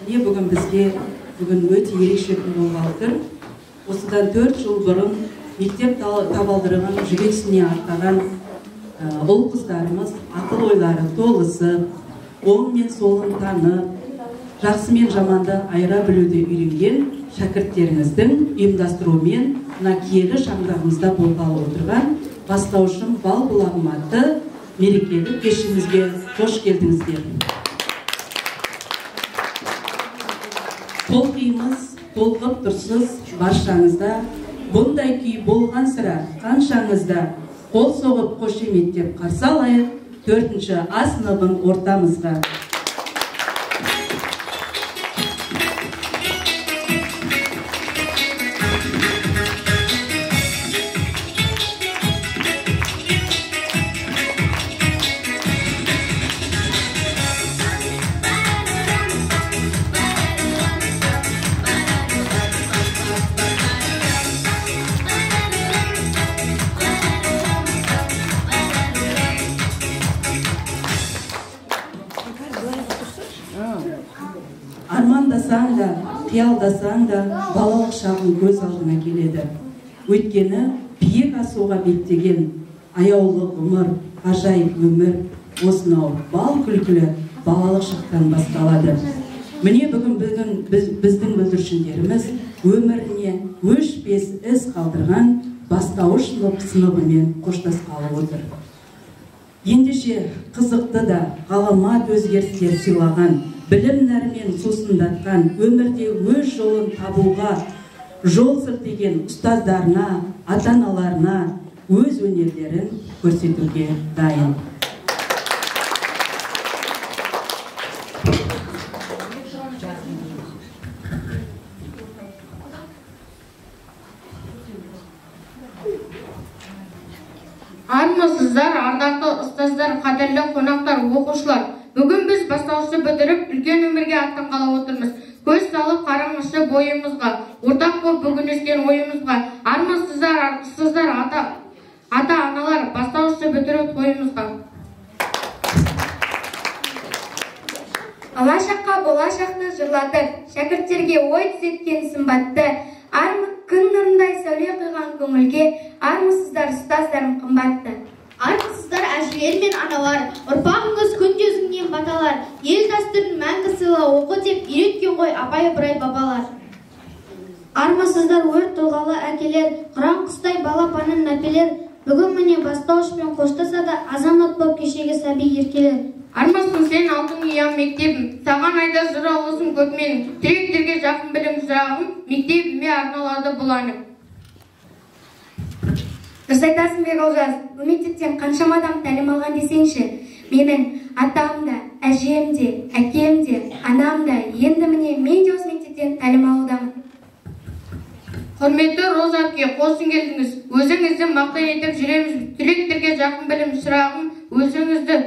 Міне бүгін бізге өте ерекше күн болғалы тұр. Осыдан 4 жыл бұрын мектеп табалдырығын жүгенсіне аттаған ұл қыздарымыз ақыл ойлары толысып, оң мен солын танып, жақсы мен жаманды айыра білуді үйренген шәкірттеріңіздің ұйымдастыруымен мына киелі шаңырағымызда болғалы отырған бастаушым бал бұлағым атты мерекелік кешімізге қош келдіңіздер. Толқимыз, толқып тұрсыз баршаңызда, бұндай күй болған сірә қаншаңызда, қол соғып қошеметтеп қарсы алайық 4-ші А сыныбын ортамызға. Армандасаң да, қиялдасаң да, балалық шағың көз алдыңа келеді. Өйткені биік асуға беттеген аяулы ғұмыр, ғажайып өмір, осынау бал күлкілі балалық шақтан басталады. Міне бүгін біздің бүлдіршіндеріміз өміріне өшпес із қалдырған бастауыш сыныбымен қоштасқалы отыр. Ендеше қызықты да ғаламат өзгерістер сыйлаған, білім нәрмен сусындатқан, өмірде өз жолын табуға жол сілтеген ұстаздарына, ата-аналарына өз өнерлерін көрсетуге дайын. Армысыздар, ардақты ұстаздар, қадірлі қонақтар, оқушылар. Бүгін біз бастауышты бітіріп, үлкен өмірге аттанғалы отырмыз. Көз салып қараңызшы бойымызға, ортақ боп бүгін өскен ойымызға. Армысыздар, ұстаздар, ата-аналар, бастауышты бітіріп тойымызға. Алашаққа болашақты жырлатып, шәкірттерге ой түзеткен сымбатты, күн нұрындай сәуле құйған көңілге, армысыздар, ұстаздарым қымбатты. Армысыздар, әжелер мен аналар, ұрпағыңыз күнде өзіңнен баталар, ел дәстүрін мәңгі сыйла оқы деп үйреткен ғой абай ыбырай бабалар. Армысыздар, өр тұлғалы әкелер, құран құстай балапанын әпелер, бүгін міне бастауышпен қоштаса да азамат боп кешегі сәби еркелер. Армысың сен алтын ұям мектебім, саған айда жыр алғызым көп менің, түлектерге жақын білім сұрағым, мектебіме арналады бұл әнім. Дұрыс айтасың бек Олжас, бұл мектептен қаншама адам тәлім алған десеңші, менің атам да, әжем де, әкем де, анам да, енді міне мен де осы мектептен тәлім алудамын. Құрметті Роза әпке, қосын келдіңіз. Өзіңізді мақтан етіп жүреміз, түлектерге жақын білім сұрағым, өзіңізді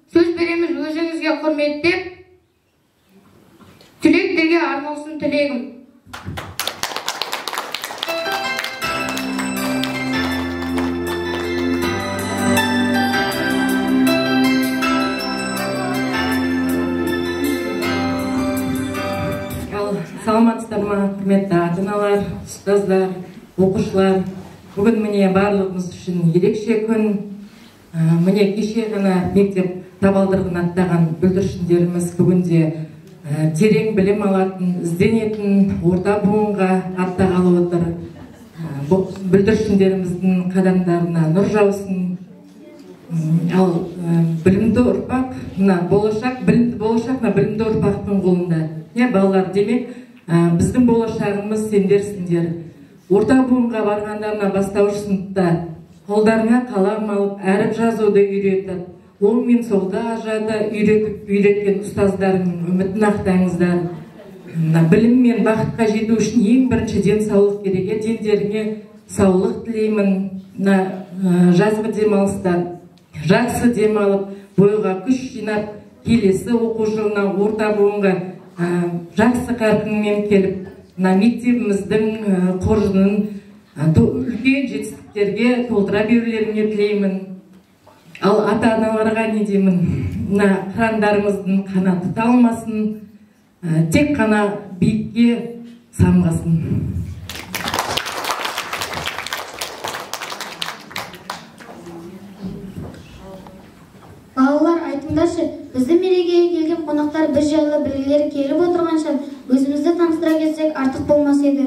сөз береміз, өзіңізге құрметтеп, түлектерге арналсын тілегім. Саламатсыздар ма, құрметті ата-аналар, ұстаздар, оқушылар. Бүгін міне барлығымыз үшін ерекше күн. Міне кеше ғана мектеп табалдырығын аттаған бүлдіршіндеріміз бүгінде терең білім алатын, ізденетін орта буынға аттағалы отыр. Бүлдіршіндеріміздің қадамдарына нұр жаусын. Ал білімді ұрпақ, білімді ұрпақтың қолында. Балалар, демек, біздің болашағымыз сендерсіңдер. Орта буынға барғандарына бастауыш сыныпта қолдарына қалам алып, әріп жазуды үйретіп, оң мен солды ажады үйреткен ұстаздарының үмітін ақтаңыздар. Білім мен бақытқа жету үшін ең бірінші денсаулық керек. Дендеріңе саулық тілеймін. Жазғы демалыстан жақсы демалып, бойға күш жинап, келесі оқу жылына орта буынға жақсы қарқынмен келіп, мектебіміздің қоржынын үлкен жетістіктерге толтыра берулеріне тілеймін. Ал ата-аналарға не деймін? Қырандарымыздың қанаты талмасын, тек қана биікке самғасын. Балалар, айтыңдаршы, біздің мерекеге келген қонақтар біз жайлы білгілері келіп отырғанша, өзімізді таныстыра кетсек артық болмас еді.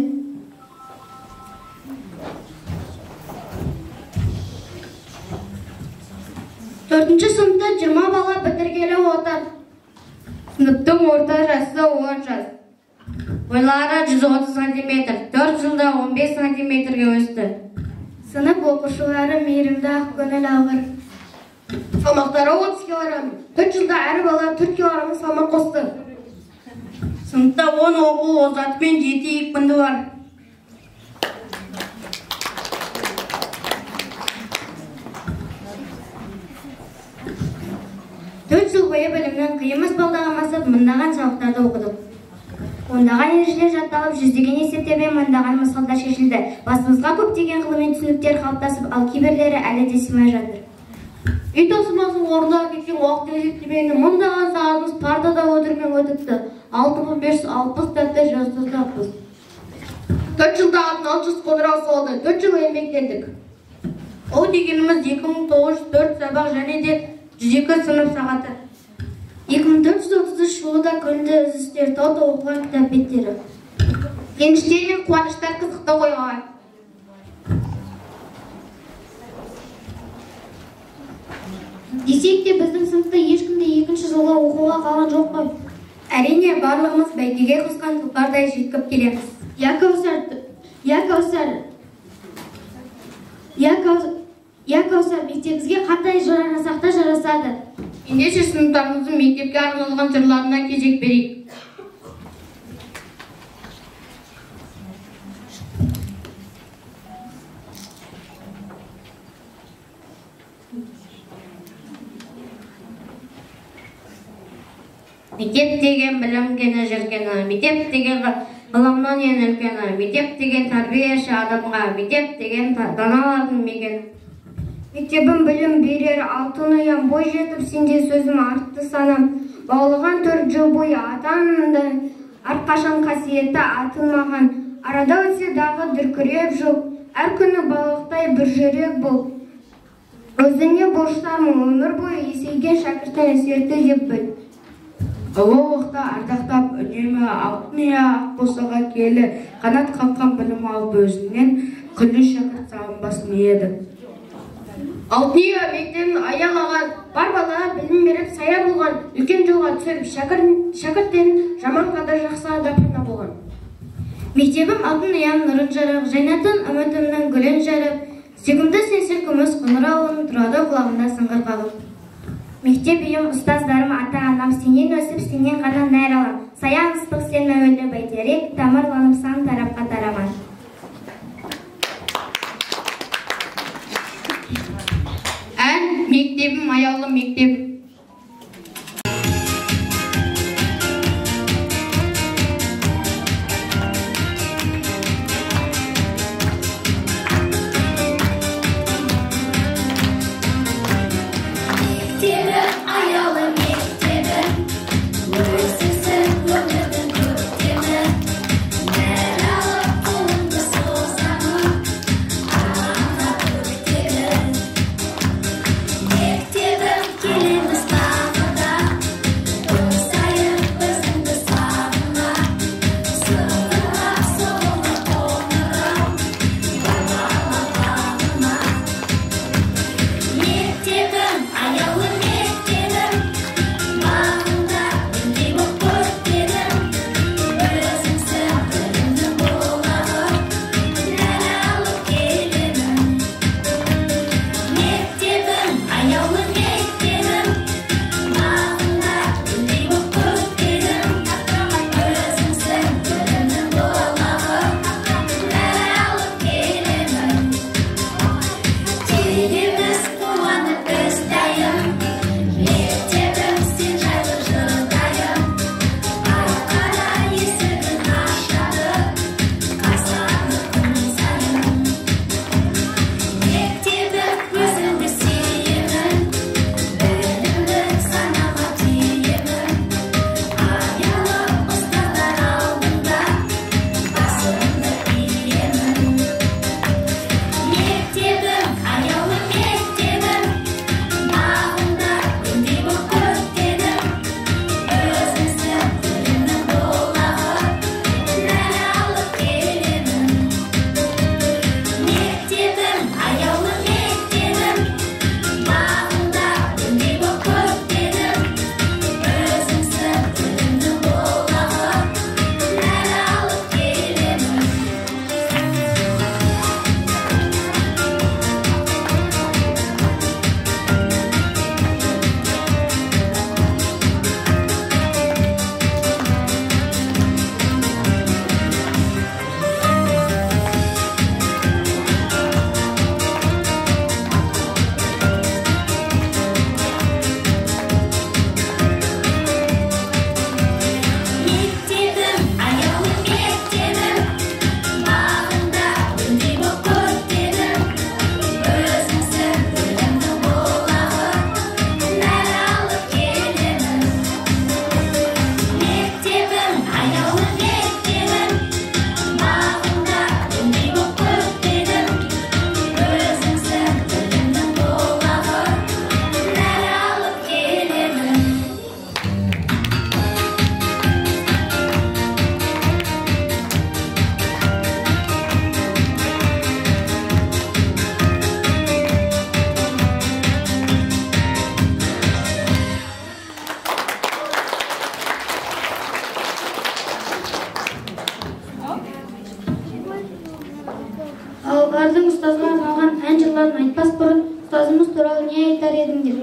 Төртінші сыныпта 20 бала бітіргелі отыр. Сыныптың орта жасы 10 жас. Бойлары 130 сантиметр, 4 жылда 15 сантиметрге өсті. Сынып оқушылары мейірімді, ақ көңіл алғыр. Салмақтары 30 килограмм. 4 жылда әр бала 4 килограмм салмақ қосты. Сыныпта 10 оқу озаты мен 7 екпінді бар. Жыл бойы білімнің қиымыз балдағамасып, мыңдаған сабақтарды оқыдық. Ондаған ережелер жатталып, жүздеген есептермен мыңдаған мысалдар шешілді. Басымызға көптеген ғылыми түсініктер қалыптасып, ал кейбірлері әлі де сыймай жатыр. Үй тапсырмасын орындап кеткен уақыт есептемені мыңдаған сағатымыз партада отырмен өтіпті. 6560 дәптер жаздырдықпыз. 4 жылда 1600 қоңырау соғылды, 4 жыл еңбектендік. Ол дегеніміз 2904 сабақ және де 102 сынып сағаты. 2433 жылда күнді үзістер, тауда оқыған кітап беттері. Реніштер мен қуаныштар қызықты қойған. Десек те біздің сыныпта ешкімде 2-ші жылға оқуға қалған жоқ қой. Әрине, барлығымыз бәйгеге қосқан тұлпардай жеткіп келеміз. Я Каусар, мектебімізге қандай жарасақ та жарасады. Ендеше сыныптарымыздың мектепке арналған жырларына кезек берейік. Мектеп деген білім кені жүргені, мектеп деген ғылымнан ең үлкені, мектеп деген тәрбиеші адамға, мектеп деген даналардың мекені. Мектебім білім берер алтын ұям, бой жетіп сенде сөзім артты санам. Баулыған 4 жыл бойы атанымды, әрқашан қасиетті атылмаған. Арада өтсе дағы дүркіреп жыл, әр күні балықтай бір жүрек бұл. Өзіңе борыштармын өмір бойы, есейген шәкірттен әсерді деп біл. Ұлы уақытта ардақтап үнемі алтын ұя ақ босаға келі, қанат қаққан білім алып өзінен, күллі шәкірт сағынбасын еді. Алтын ұя мектебін аялаған, бар балаға білім беріп сая болған, үлкен жолға түсіріп шәкірттен жаман қадір жақсы адамына болған. Мектебім алтын ұям нұрын жарып, жайнатын үмітімнің гүлін жарып, сүйкімді сенсіз күміс қоңырауын тұрады құлағында сыңғыр қағып. Мектеп үйім ұстаздарым ата-анам, сенен өсіп, сенен ғана нәр алам. Саян ыстық сен мәуелі бәйтерек, тамырланып сан тарапқа тараман. Ән мектебім аяулы мектебім. Келін Алардың ұстазға арналған ән жырларын айтпас бұрын ұстазымыз туралы не айтар едіңдер?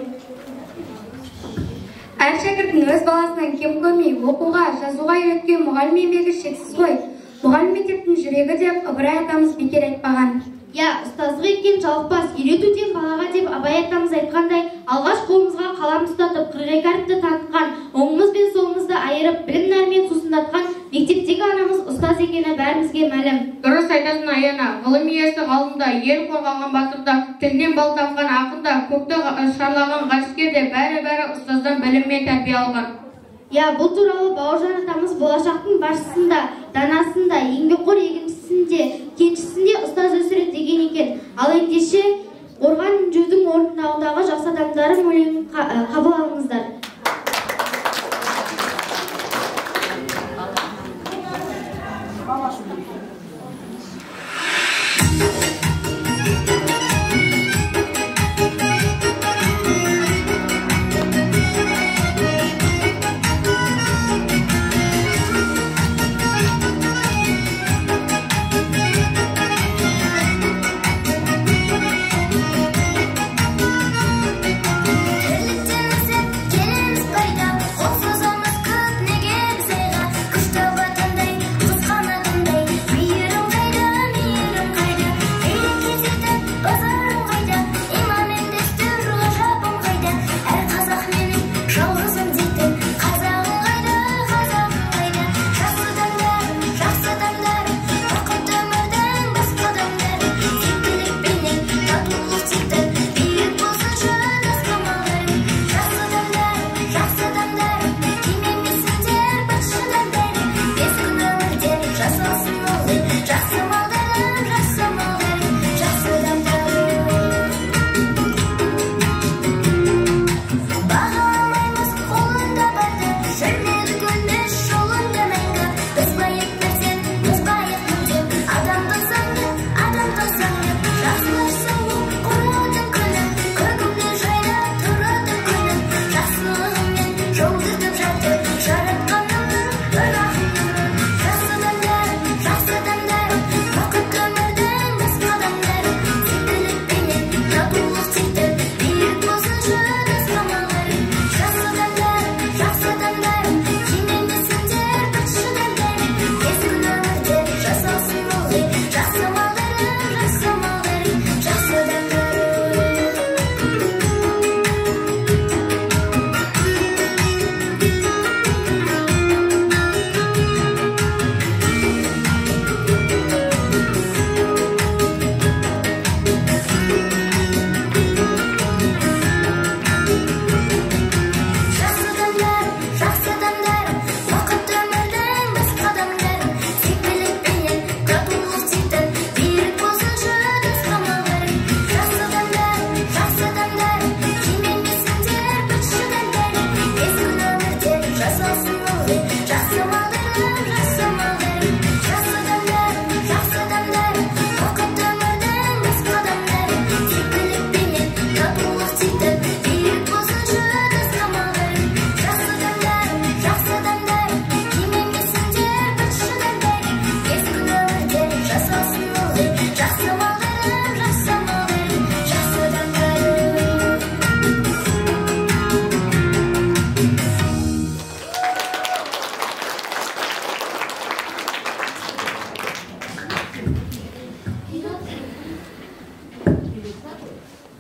Әр шәкірттің өз баласынан кем көрмей, оқуға, жазуға үйреткен мұғалім еңбегі шексіз ғой. Мұғалім мектептің жүрегі деп Ыбырай атамыз бекер айтпаған. Ұстаздық еткен жалықпас, үйретуден балаға деп Абай атамыз айтқандай, алғаш қолымызға қалам ұстатып, қырғи қаріпті танытқан, оңымыз бен солымызды айырып, білім нәрмен сусындатқан мектептегі анамыз ұстаз екені бәрімізге мәлім. Дұрыс айтасың Аяна, ғылым иесі ғалымда, ел қорғаған батырда, тілінен бал тамған ақында, көкті шарлаған ғарышкерде бәрі ұстаздан білім мен тәрбие алған. Бұл туралы Бауыржан атамыз болашақтың басшысында, данасында, еңбекқор егіншісінде, кеншісінде ұстаз өсіреді деген екен. Ал ендеше Орған Жүздің орындауындағы жақсы адамдарым өлеңін қабыл алыңыздар.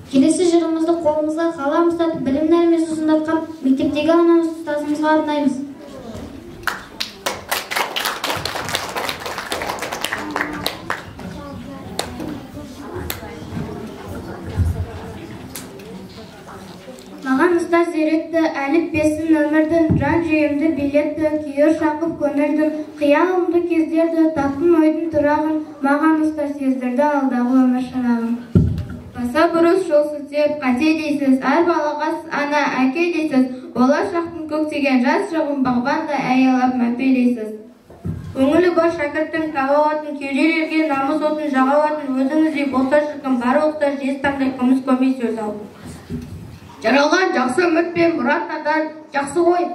Келесі жырымызды қолымызға қалам ұстатып білім нәрмен сусындатқан мектептегі анамыз ұстазымызға арнаймыз. Маған ұстаз үйретті, әліппесін өмірдің, жан жүйемді билетті, күйір шақып көңілдің, қиялымды кездерді, таптым ойдың тұрағын, маған ұстаз сездірді алдағы өмір шырағын. Баса бұрыс жол сілтеп, қате дейсіз, әр балаға ана әке дейсіз, болашақтың көктеген жас жағын бағбанда аялап мәпелейсіз. Көңілі бар шәкірттің табауатын, кеуделерге намыс отын жағауатын, өзіңіздей болса шіркін бар оқта жез таңдай күміс көмей сөз ал. Жаралған жақсы үміт пен мұрат надан, жақсы ой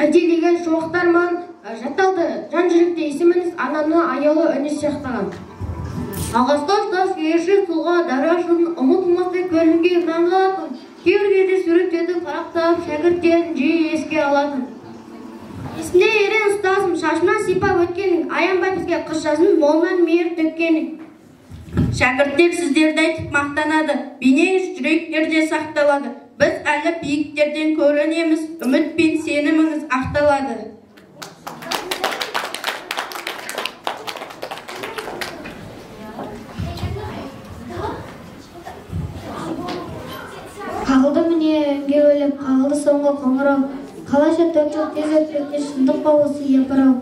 әделеген шуақтар ман жатталды, жан жүректе есіміңіз ананы аялы үні сияқтаған. Ағасқа ұстаз кеші суға дарашын ұмытмасы көлінге нанлатын. Кейбіргеде суреттерді парақтап, шәкірттерін жиі еске алатын. Есімде ерен ұстазым шашынан сипап өткенің, аянбай бізге қыз жазын молынан мейір төккенің. Шәкірттер сіздерді айтып мақтанады, бейнеңіз жүректерде сақталады. Біз әлі биіктерден көрінеміз, үміт пен сеніміңіз ақталады. Қағылды міне үнге өліп, қағылды соңғы қоңырау. Қалайша 4 жыл тез өтпекте шындық па осы епірау.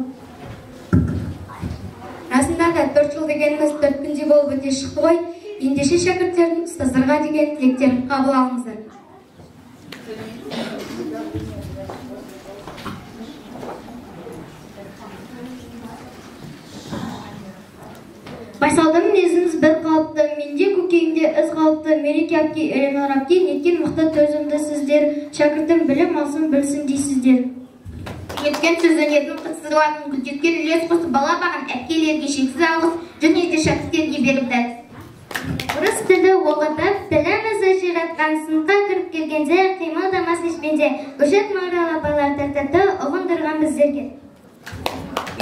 Расында да 4 жыл дегеніміз 4 күнде болып өте шықты ғой. Ендеше шәкірттердің ұстаздарға деген тілектерін қабыл алыңыздар. Байсалдың мінезіңіз бір қалыпты, менде көкейімде із қалыпты, Мереке әпке, Эленор әпке, неткен мықты төзімді сіздер, шәкіртім білім алсын білсін дейсіздер. Еткен сөзденетін қытсыздылатын күлтеткен үлес қосып бала баған әпкелерге шексіз алғыс, жөнеті шәкірттерге берілді. Орыс тілді оқытып, тілімізді жиратқан сыныпқа кіріп келгенде, қимылдамас ешпенде, өшет мағрал апайлар тәртіпті ұғындырған біздерге.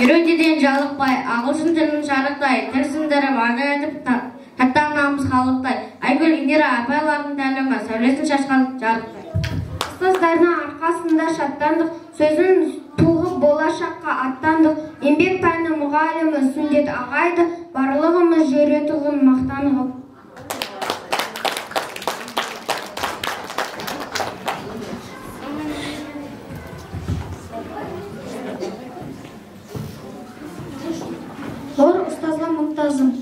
Үйретуден жалықпай, ағылшын тілін шарықтай, тіл сындырып, аны айтып, таттанамыз халықтай. Айгүл Индира апайлардың тәлімі, сәулесін шашқан жарықтай. Ұстаздарына арқасында шаттандық, сөзін туғы болашаққа аттандық. Еңбек пәні мұғалімі Сүндет ағайды, барлығымыз жүретұғын мақтанығып. Зор ұстазға мұқтазым.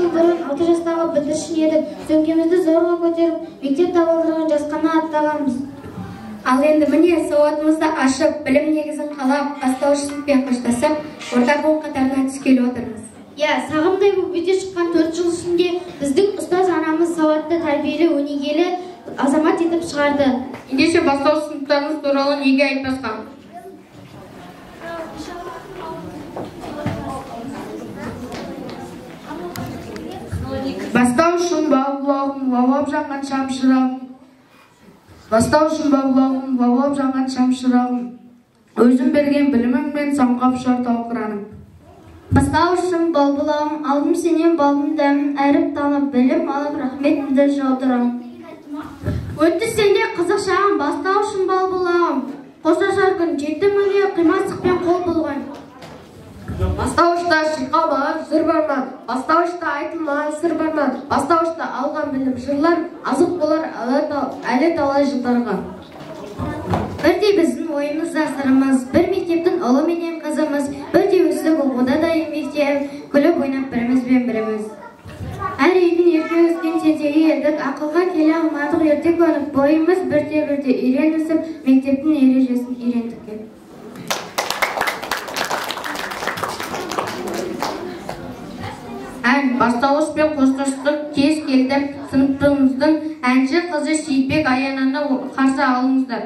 жыл бұрын 6 жастағы бүлдіршін едік. Сөмкемізді зорға көтеріп, мектеп табалдырығын жасқана аттағанбыз. Ал енді міне сауатымызды ашып, білім негізін қалап, бастауыш сыныппен қоштасып, орта буын қатарына түскелі отырмыз. Сағымдай боп өте шыққан 4 жыл ішінде біздің ұстаз анамыз сауатты, тәрбиелі, өнегелі азамат етіп шығарды. Ендеше бастауыш сыныптарымыз туралы неге айтпасқа? Бастауышым бауырлауым, лаулап жанған шамшырағым, өзім берген білімім мен самғап ұшар тауқыраным. Бастауышым балбұлағым, алдым сенен балдың дәмін әріп танып, білім алып рахметімді жаудырам. Өтті сенде қызық шағым, бастауышым балбұлағым, қоштасар күн жетті міне қимастықпен қол бұлған. Бастауышта шырқалмаған жыр бар ма? Бастауышта айтылмаған сыр бар ма? Бастауышта алған білім жырлар азық болар әлі талай жылдарға. Бірде біздің ойымызда сырымыз, бір мектептің ұлы менен қызымыз, бірде өсіп оқуда да еңбектеп, күліп ойнап бірімізбен біріміз. Әр үйдің ерте өскен тентегі едік, ақылға келе алмадық ерте көніп, бойымыз бірте-бірте үйренісіп, мектептің ережесін үйрендік. Бастауышпен қоштастық кез келді, сыныптымыздың әнші қызы Сейітбек Аянаны қарсы алыңыздар.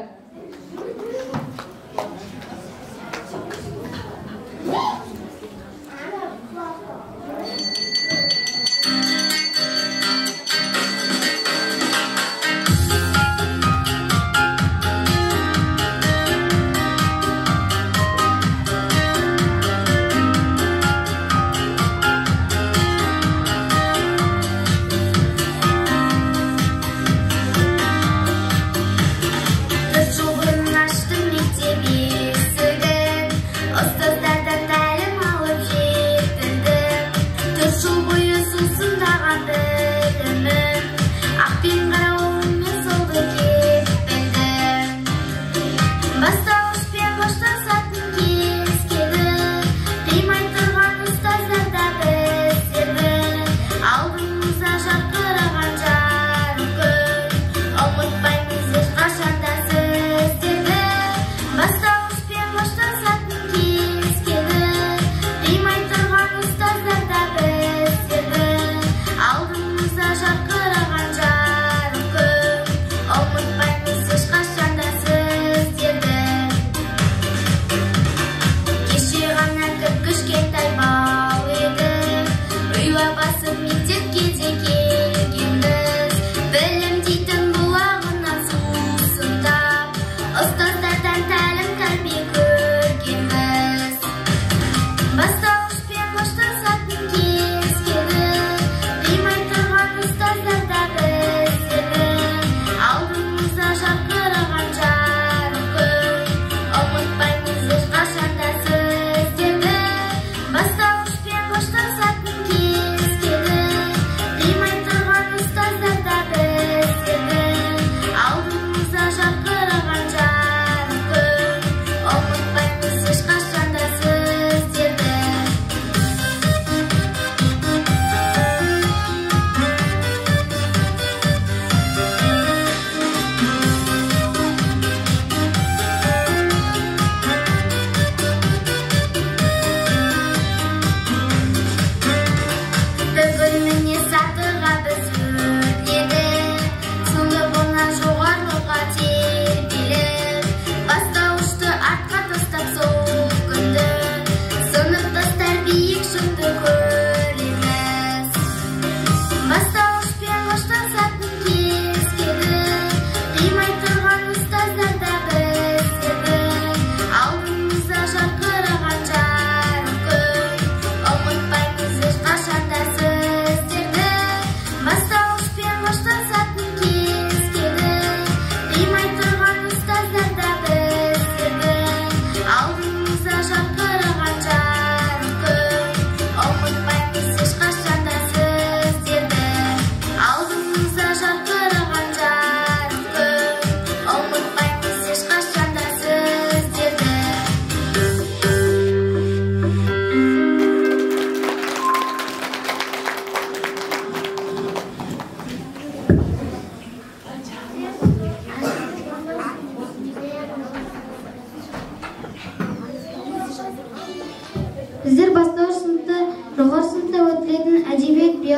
Жыл бұрын аштым мектеп есігін, ұстаздардан тәлім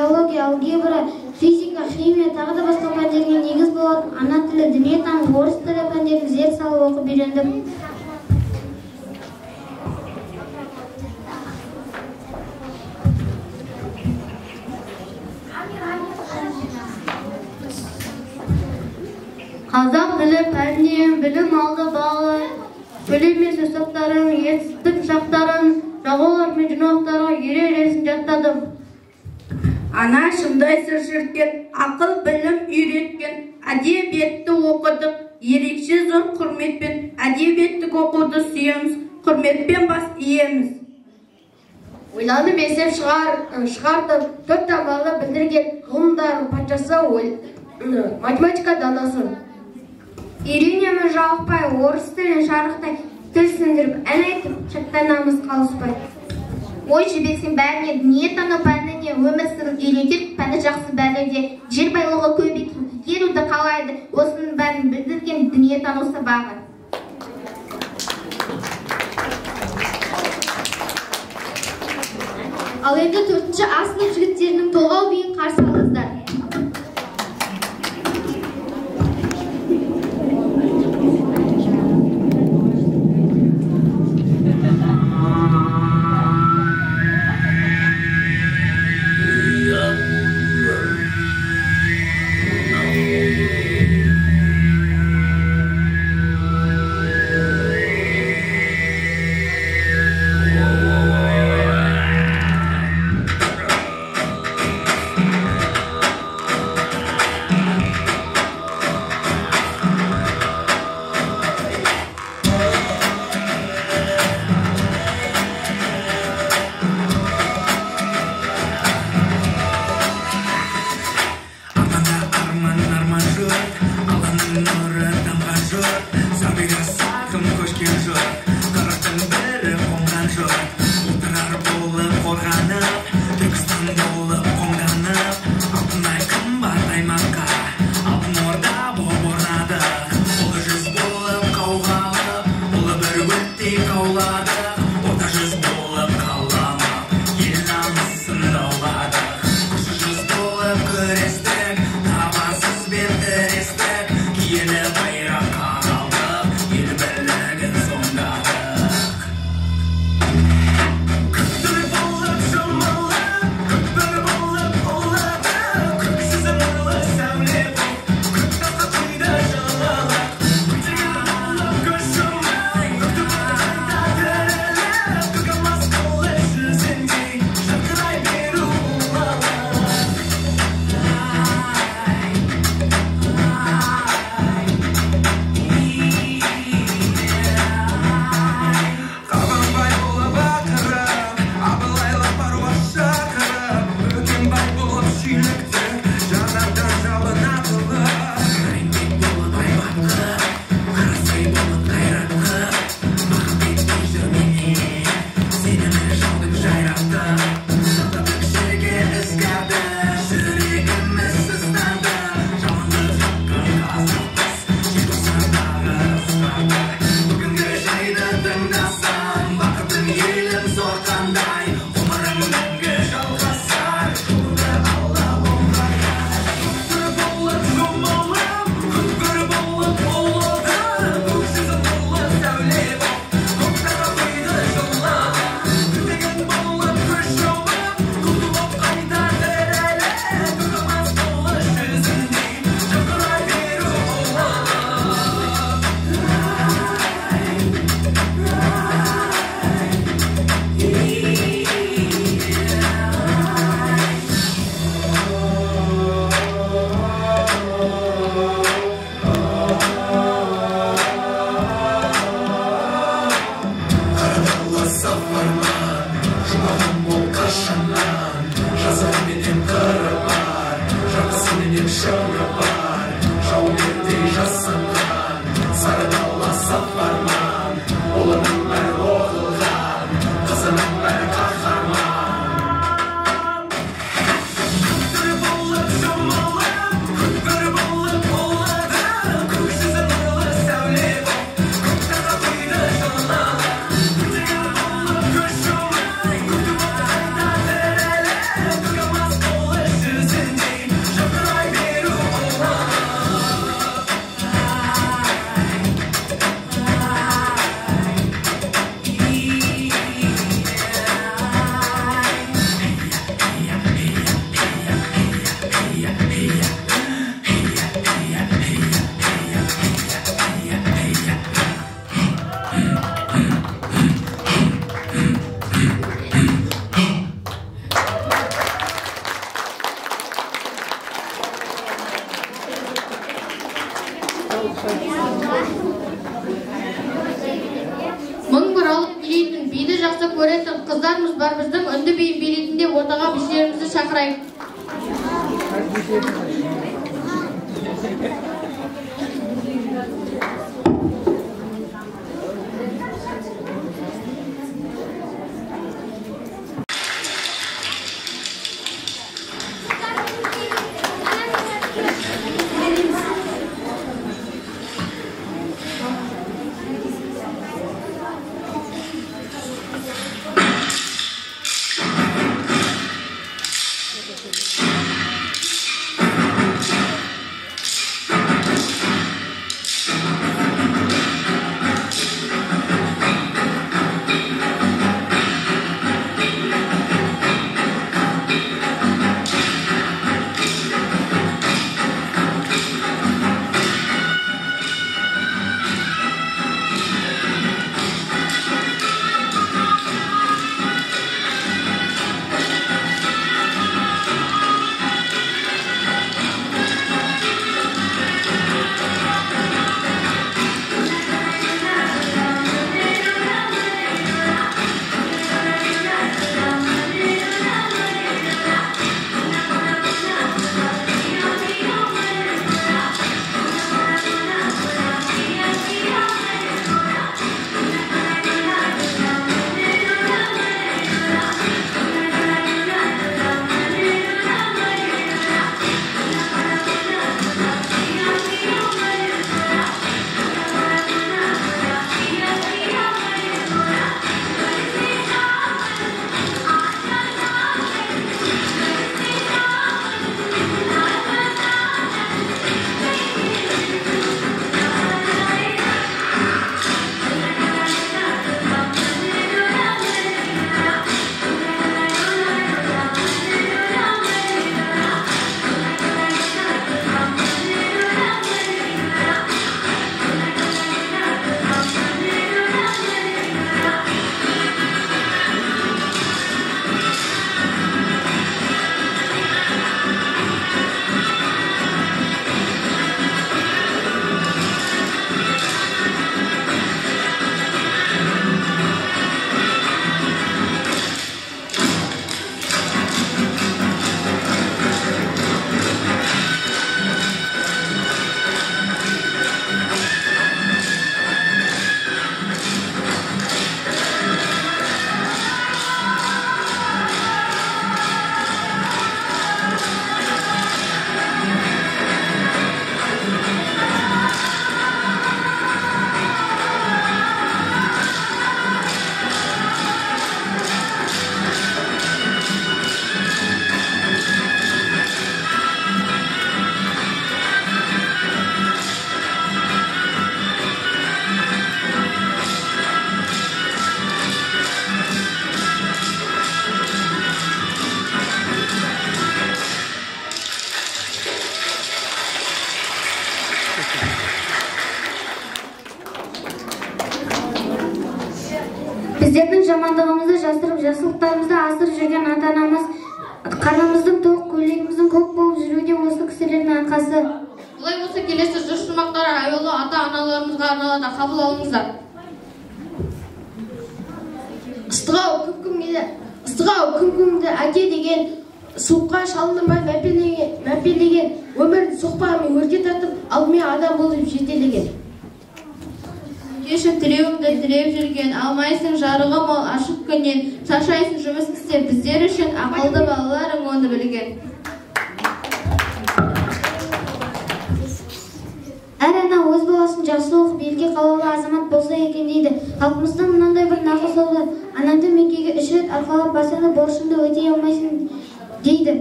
биология, алгебра, физика, химия, тағы да басқа пәндерге негіз болатын ана тілі, дүниетаным, орыс тілі пәндерін зер салып оқып үйрендім. Қазақ тілі пәнінен білім алды бағалы, сөйлемес ұсақтарын, етістік шақтарын, жағалар мен жинақтарға ережесін жаттадым. Ана шындай сыр шерткен, ақыл білім үйреткен, әдебиетті оқыдық, ерекше зор құрметпен, әдебиеттік оқуды сүйеміз, құрметпен бас иеміз. Ойланып есеп шығардым, төрт табалы білдірген ғылымдар патшасы математика данасы. Үйренеміз жалықпай, орыс тілін шарықтай, тіл сындырып, ән айтып, шаттанамыз қалыспай. Ой жібексің бәріне, дүниетану пәніне өмір сырын үйретіп, пәні жақсы бәрінде, жер байлығы көп екен, игеруді қалайды, осының бәрін білдірген дүниетану сабағы. Ал енді 4-ші А сынып жігіттерінің толғау биін қарсы алыңыздар. Мың бір алып билейтін, биді жақсы көретін қыздарымыз бар біздің үнді биін билейтінде ортаға бишілерімізді шақырайық. Біздердің жамандығымызды жасырып, жақсылықтарымызды асырып жүрген ата-анамыз, қанымыздың тоқ, көйлегіміздің көк болып жүруде осы кісілердің арқасы. Бұлай болса келесі жыр шумақтары аяулы ата-аналарымызға арналады, қабыл алыңыздар. Ыстық-ау күн-күнді әке деген, суыққа шалындырмай мәпелеген, өмірін соқпағымен өрге тартып, алдымен адам болып жетелеген. Кеші тілеуіңді тілеп жүрген, алмайсың жарығы мол ашық күннен, шашайсың жұмыс істеп, біздер үшін ақылды балаларың оны білген. Әр ана өз баласын жақсы оқып, елге қалаулы азамат болса екен дейді. Халқымызда мынандай бір нақыл сөз бар: анаңды Меккеге 3 рет арқалап барсаң да борышыңды өтей алмайсың дейді.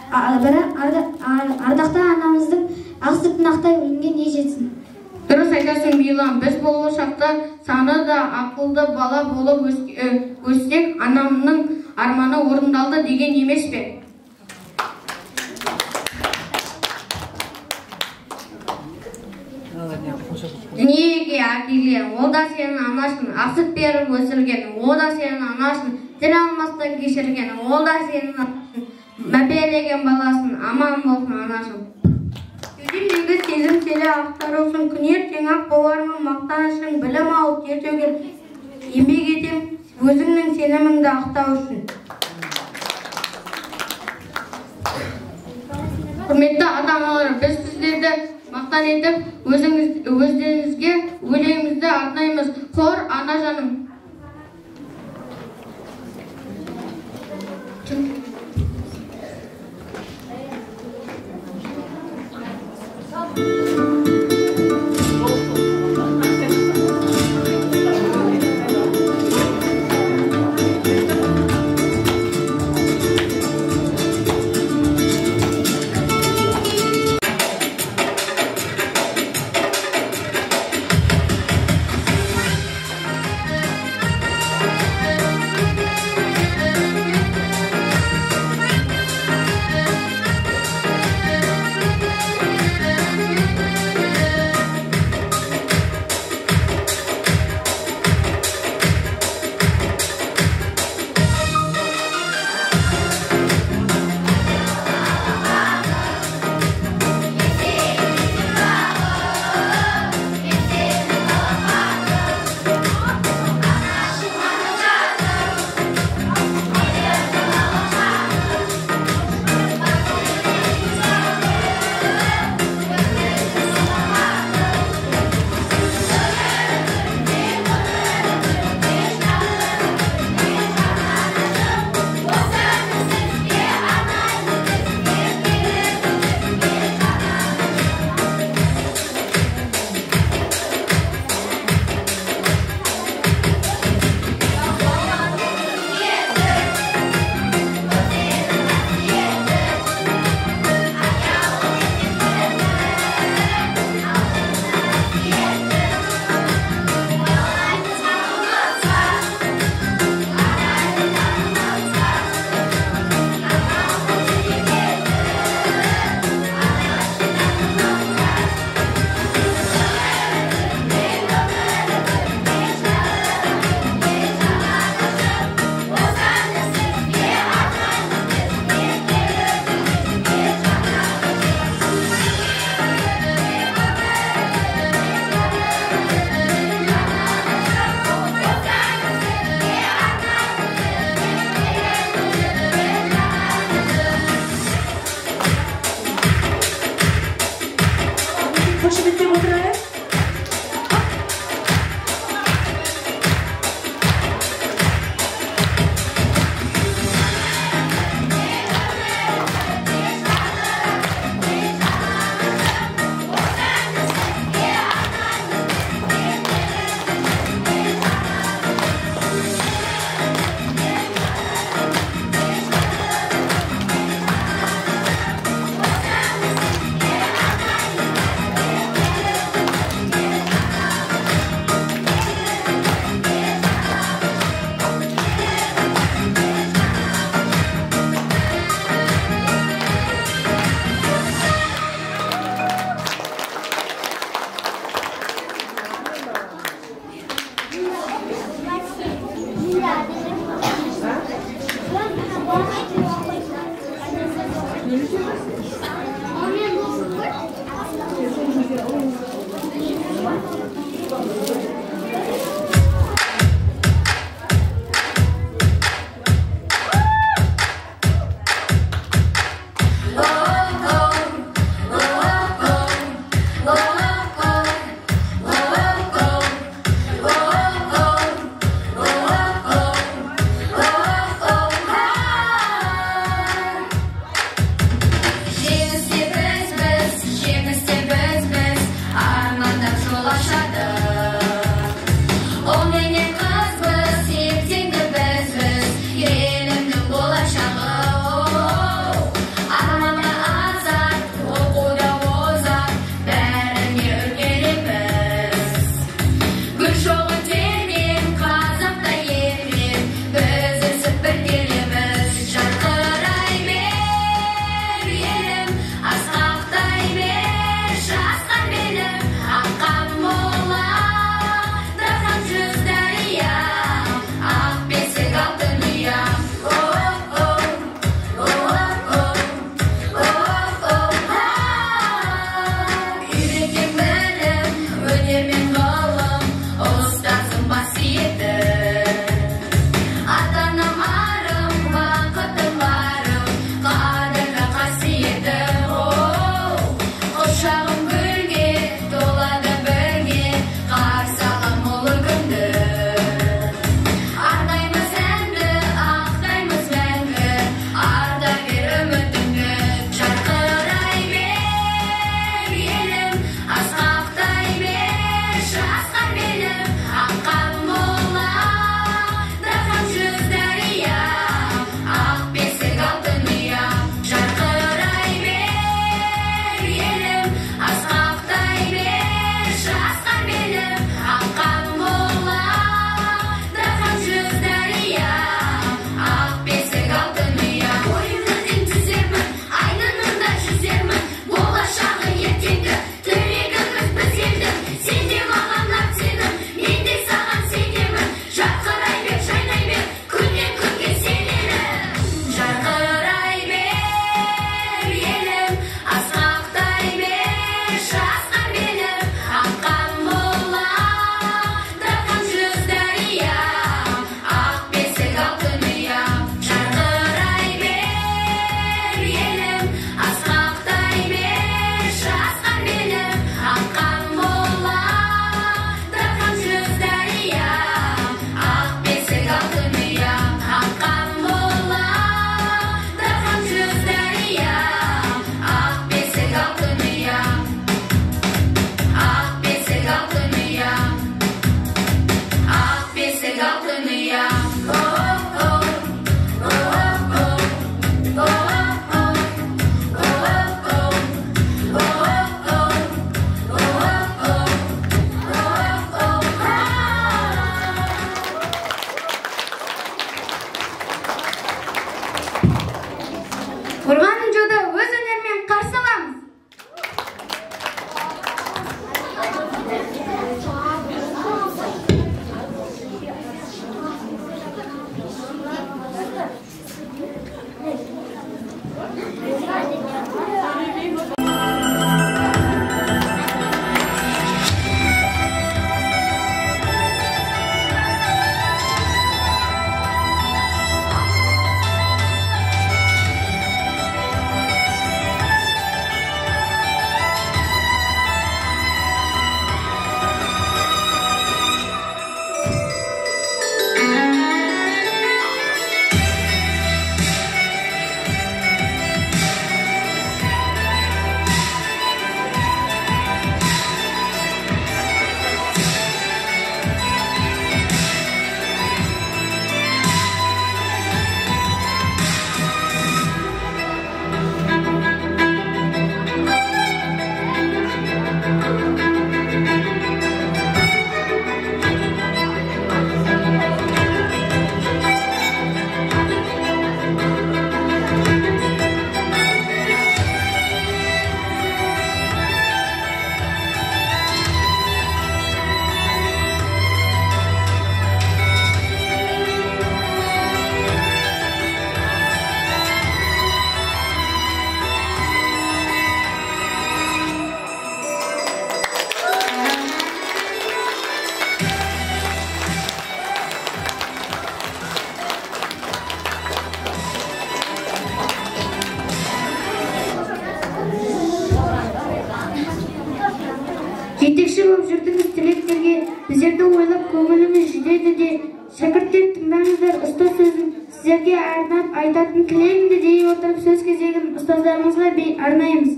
Ардақты анамыздың ақ сүтін ақтай өлімге не жетсін? Дұрыс айтасың Билан, біз болашақта саны да ақылды бала болып өссек, анамның арманы орындалды деген емес пе? Дүниеге әкелген, ол да сенің анашың, ақ сүт беріп өсірген, ол да сенің анашың, тіл алмастан кешірген, ол да сенің анашың, мәпелеген баласын, аман болсын анашың. Кеудемдегі сезім эле актаруусун күн эртең ак болармын мактанышың билим алып жетүүгө эмгек этем өзүңдүн сенемиңди актоо үчүн. Құрметті ата-аналар, біз сіздерді мақтан етіп, өздеріңізге өлеңімізді арнаймыз. Қор ана жаным. жетекші болып жүрдіңіз тілектерге, біздерді ойлап көңіліміз жетеді де. Шәкірттер, тыңдаңыздар, ұстаз сөзін сіздерге арнап айтатын тілегімді дей отырып сөз кезегін ұстаздарымызға арнаймыз.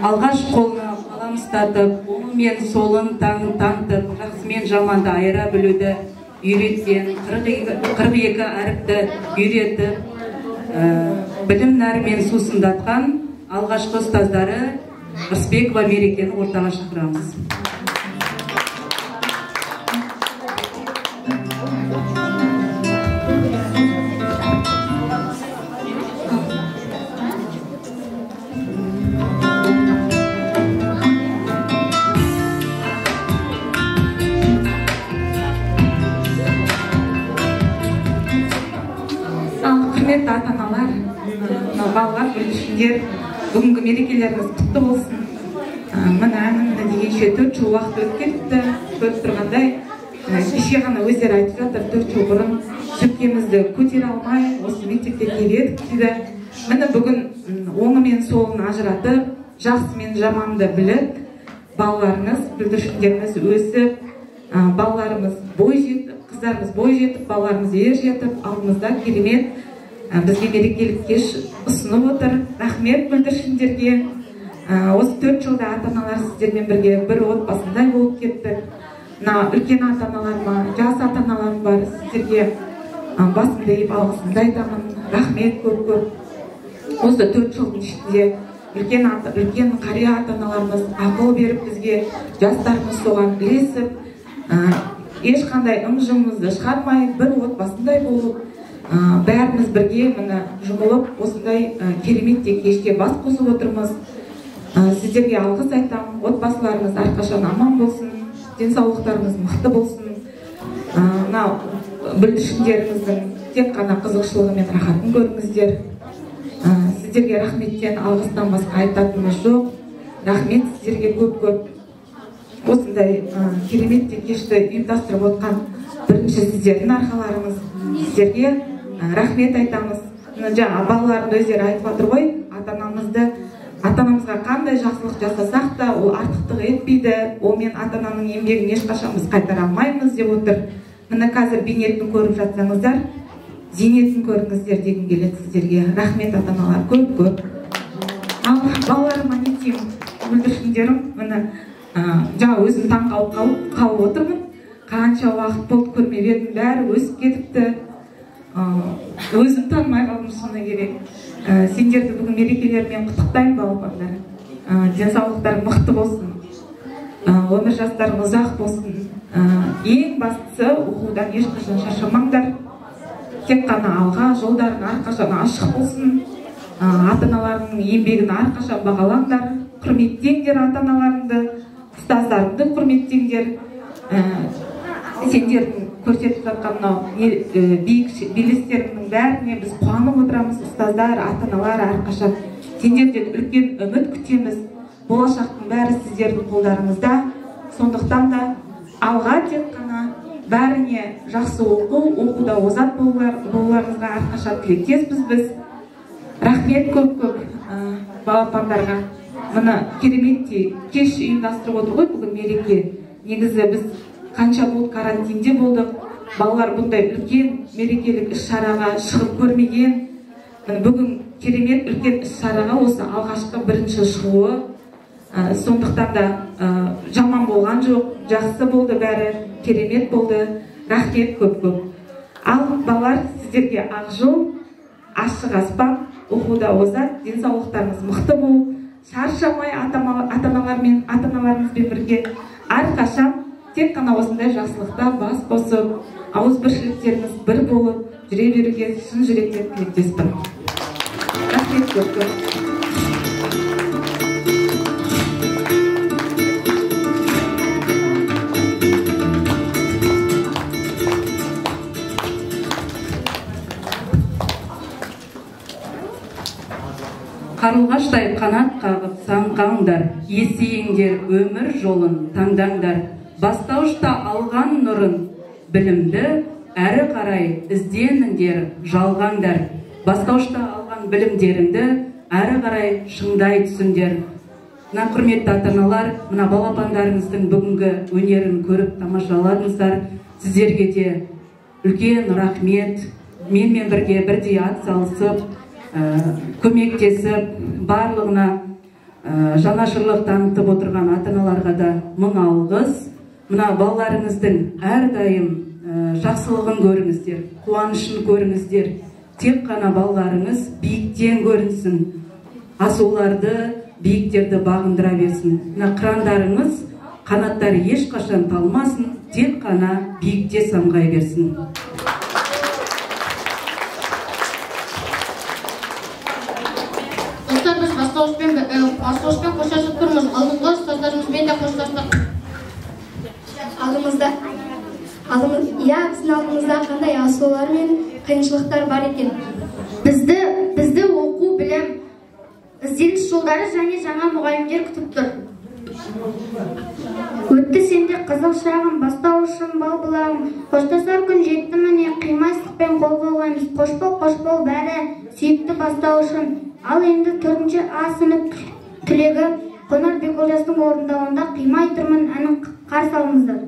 Алғаш қолына қалам ұстатып, оңы мен солын танытып, жақсы мен жаманды айыра білуді үйреткен, 42 әріпті үйретіп, білім нәрімен сусындатқан алғашқы ұстаздары Рысбекова Мерекені ортаға шақырамыз. Құрметті ата-аналар, балалар, бүлдіршіндер, бүгінгі мерекелеріңіз құтты болсын. Мына әнімді дегенше 4 жыл уақыт өтіп кетті. Көріп тұрғандай, кеше ғана өздері айтып жатыр, 4 жыл бұрын сөмкемізді көтере алмай, осы мектепте келедік дейді. Міне бүгін оңы мен солын ажыратып, жақсы мен жаманды біліп, балаларымыз, бүлдіршіндеріміз өсіп, балаларымыз бой жетіп, қыздарымыз бой жетіп, балаларымыз ер жетіп, алдымызда керемет бізге мерекелік кеш ұсынып отыр. Рахмет бүлдіршіндерге. Осы 4 жылда ата-аналар сіздермен бірге бір отбасындай болып кеттік. Үлкен ата-аналарыма, жас ата-аналарым бар, сіздерге басымды иіп алғысымды айтамын. Рахмет көп-көп. Осы 4 жылдың ішінде үлкен қария ата-аналарымыз ақыл беріп бізге, жастарымыз соған ілесіп, ешқандай ым-жымымызды шығармай, бір отбасындай болып, бәріміз бірге міне жұмылып, осындай кереметте кешке бас қосып отырмыз. Сіздерге алғыс айтамын. Отбасыларымыз әрқашан аман болсын, денсаулықтарымыз мықты болсын. Бүлдіршіндеріміздің тек қана қызығушылығы мен рахатын көріңіздер. Сіздерге рахметтен, алғыстан басқа айтатынымыз жоқ. Рахмет сіздерге көп-көп. Осындай кереметте кешті ұйымдастырып отқан бірінші сіздердің арқаларыңыз. Сіздерге рахмет айтамыз. Жаңа балалардың өздері айтып отыр ғой, ата-анамызға қандай жақсылық жасасақ та, ол артықтық етпейді, ол мен ата-ананың еңбегін ешқашан біз қайтара алмаймыз деп отыр. Міне қазір бейнетін көріп жатсаңыздар, зейнетін көріңіздер дегім келеді сіздерге. Рахмет ата-аналар, көп-көп. Ал балаларыма не деймін, бүлдіршіндерім, міне жаңа өзім таң қалып отырмын. Қанша уақыт болды көрмеп едім, бәрі өсіп кетіпті. Өзім танымай қалдым, шыны керек. Сендерді бүгін мерекелермен құттықтаймын, балапандар. Денсаулықтар мықты болсын, өмір жастарың ұзақ болсын. Ең бастысы оқудан ешқашан шаршамаңдар. Тек қана алға, жолдарың әрқашан ашық болсын. Ата-аналарының еңбегін әрқашан бағалаңдар. Құрметтеңдер ата-аналарыңды, ұстаздарыңды құрметтеңдер. Сендердің көрсетіп жатқан биік белестеріңнің бәріне біз қуанып отырамыз. Ұстаздар, ата-аналар әрқашан сендерден үлкен үміт күтеміз. Болашақтың бәрі сіздердің қолдарыңызда. Сондықтан да алға тек қана, бәріне жақсы оқуда озат болуларыңызға әрқашан тілектеспіз біз. Рахмет көп-көп балапандарға. Мына кереметтей кеш ұйымдастырып отыр ғой бүгін мереке. Негізі біз қанша болды карантинде болдық, балалар бұндай үлкен мерекелік іс-шараға шығып көрмеген. Бүгін керемет үлкен іс-шараға осы алғашқы бірінші шығуы. Сондықтан да жаман болған жоқ, жақсы болды бәрі, керемет болды. Рахмет көп-көп. Ал балалар, сіздерге ақ жол, ашық аспан, оқуда озат, денсаулықтарыңыз мықты болып, шаршамай ата-аналарымызбен бірге әрқашан тек қана осындай жақсылықта бас қосып, ауызбіршіліктеріміз бір болып жүре беруге шын жүректен тілектеспін. Рахмет көп-көп. Қарлығаштай қанат қағып саңғаңдар, есейіңдер өмір жолын таңдаңдар. Бастауышта алған нұрын, білімді әрі қарай ізденіңдер, жалғаңдар. Бастаушта алған білімдеріңді әрі қарай шыңдай түсіңдер. Мына құрметті ата-аналар, мына балапандарыңыздың бүгінгі өнерін көріп тамашаладыңыздар. Сіздерге де үлкен рахмет. Менімен бірге бірдей ат салысып, көмектесіп, барлығына жанашырлық танытып отырған ата-аналарға да мың алғыс. Мына балаларыңыздың әрдайым жақсылығын көріңіздер, қуанышын көріңіздер. Тек қана балаларыңыз биіктен көрінсін, асуларды, биіктерді бағындыра берсін. Мына қырандарыңыз қанаттары ешқашан талмасын, тек қана биікте самғай берсін. Достар, біз бастауышпен қоштасып тұрмыз. Алдыңғы ұстаздарымызбен де қоштастық. Біздің алдымызда қандай асулар мен қиыншылықтар бар екен. Бізді оқу, білім, ізденіс жолдары және жаңа мұғалімдер күтіп тұр. Өтті сенде қызық шағым, бастауышым, бал бұлағым. Қоштасар күн жетті міне, қимастықпен қол қойғанбыз. Қош бол бәрі, сүйікті бастауышым. Ал енді 4-ші А сынып түлегі Қонар Беколжастың орындауында қимай тұрмын әнін қарсы алыңыздар.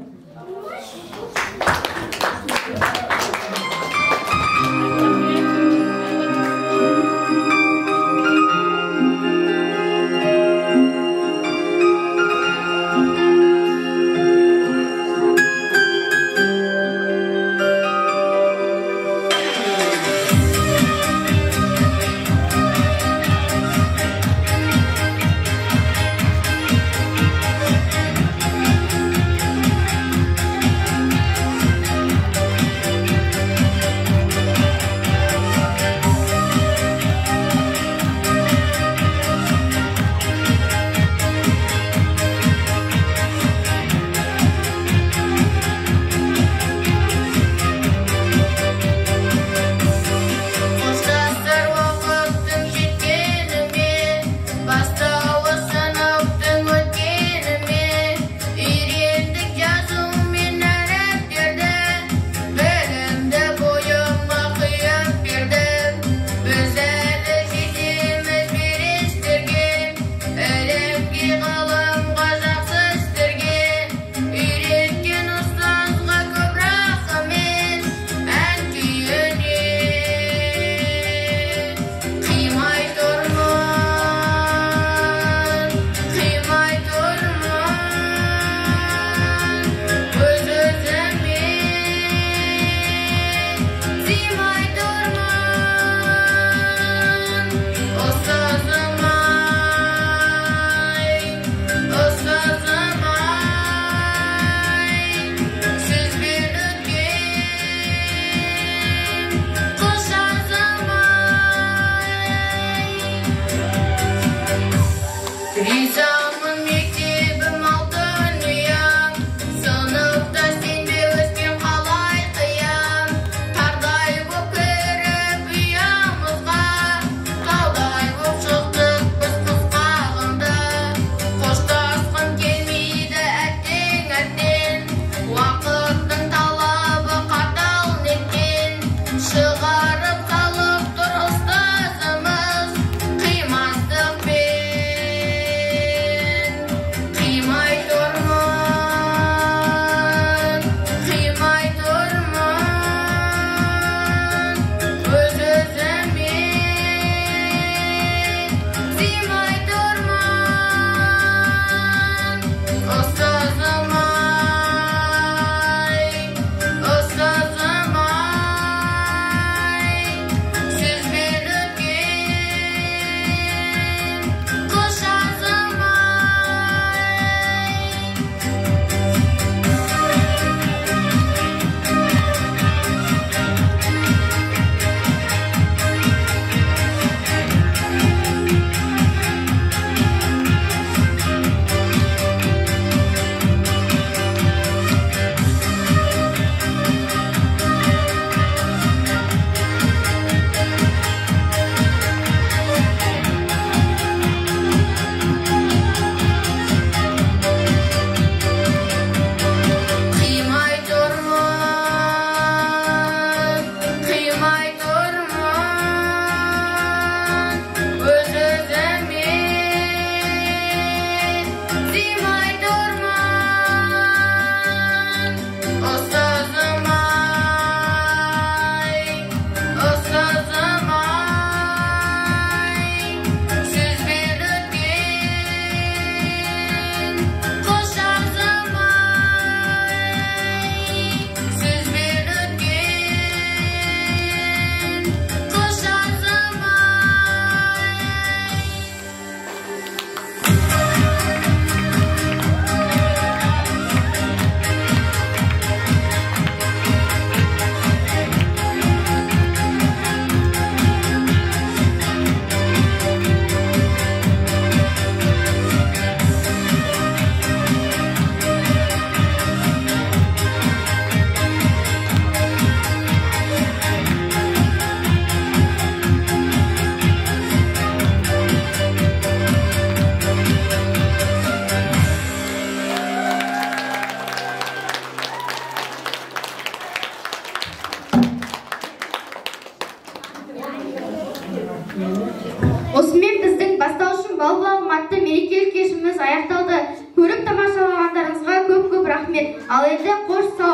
Осымен біздің бастаушым бал-бағым атты мерекелік кешіміз аяқталды. Көріп тамашалағандарыңызға көп-көп рахмет. Ал енді қош сау